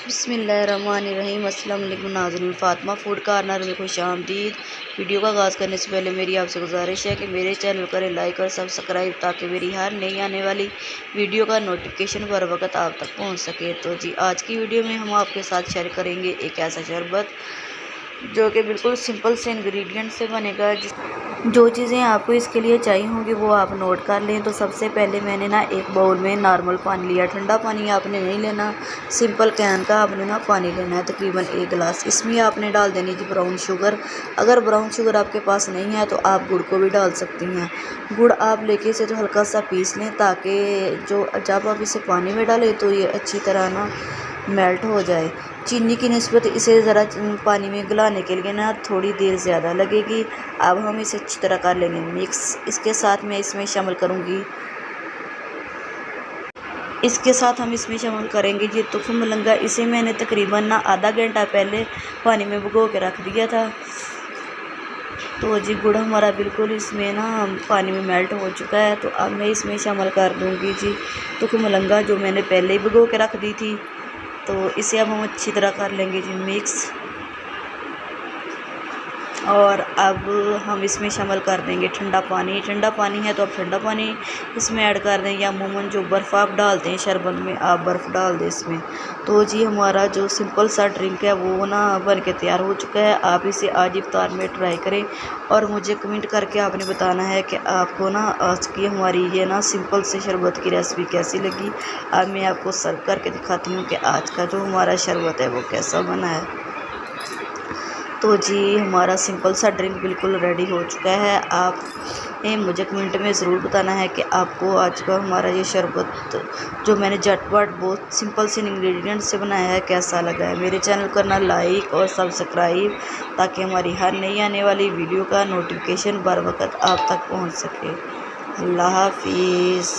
बिस्मिल्लाहिर्रहमानिर्रहीम। अस्सलाम वालेकुम नाज़रीन, फ़ातिमा फूड कॉर्नर में खुशामदीद। वीडियो का आगाज़ करने से पहले मेरी आपसे गुजारिश है कि मेरे चैनल करें लाइक और सब्सक्राइब, ताकि मेरी हर नई आने वाली वीडियो का नोटिफिकेशन बर वक्त आप तक पहुंच सके। तो जी, आज की वीडियो में हम आपके साथ शेयर करेंगे एक ऐसा शरबत जो कि बिल्कुल सिंपल से इंग्रेडिएंट से बनेगा। जो चीज़ें आपको इसके लिए चाहिए होंगी वो आप नोट कर लें। तो सबसे पहले मैंने ना एक बाउल में नॉर्मल पानी लिया। ठंडा पानी आपने नहीं लेना, सिंपल कैन का आपने ना पानी लेना है, तकरीबन 1 गिलास। इसमें आपने डाल देनी थी ब्राउन शुगर। अगर ब्राउन शुगर आपके पास नहीं है तो आप गुड़ को भी डाल सकती हैं। गुड़ आप लेके इसे तो हल्का सा पीस लें, ताकि जो जब आप इसे पानी में डालें तो ये अच्छी तरह ना मेल्ट हो जाए। चीनी की निस्बत इसे ज़रा पानी में गलाने के लिए ना थोड़ी देर ज़्यादा लगेगी। अब हम इसे अच्छी तरह कर लेंगे मिक्स। इसके साथ मैं इसमें शामिल करूँगी हम इसमें शामिल करेंगे जी तुफ़ मलंगा। इसे मैंने तकरीबन ना आधा घंटा पहले पानी में भिगो के रख दिया था। तो जी, गुड़ हमारा बिल्कुल इसमें ना पानी में मेल्ट हो चुका है। तो अब मैं इसमें शामिल कर दूँगी जी तुफ़ मलंगा, जो मैंने पहले ही भिगो के रख दी थी। तो इसे अब हम अच्छी तरह कर लेंगे जी मिक्स। और अब हम इसमें शामिल कर देंगे ठंडा पानी। ठंडा पानी है तो आप ठंडा पानी इसमें ऐड कर दें, या अमूमन जो बर्फ़ आप डालते हैं शरबत में, आप बर्फ़ डाल दें इसमें। तो जी, हमारा जो सिंपल सा ड्रिंक है वो ना बन के तैयार हो चुका है। आप इसे आज इफ्तार में ट्राई करें और मुझे कमेंट करके आपने बताना है कि आपको ना आज की हमारी ये ना सिंपल से शरबत की रेसिपी कैसी लगी। अब मैं आपको सर्व करके दिखाती हूँ कि आज का जो हमारा शरबत है वो कैसा बना है। तो जी, हमारा सिंपल सा ड्रिंक बिल्कुल रेडी हो चुका है। आप मुझे कमेंट में ज़रूर बताना है कि आपको आज का हमारा ये शरबत जो मैंने झटपट बहुत सिंपल से इंग्रेडिएंट से बनाया है कैसा लगा है। मेरे चैनल को करना लाइक और सब्सक्राइब, ताकि हमारी हर नई आने वाली वीडियो का नोटिफिकेशन बर वक्त आप तक पहुंच सके। अल्लाह हाफिज़।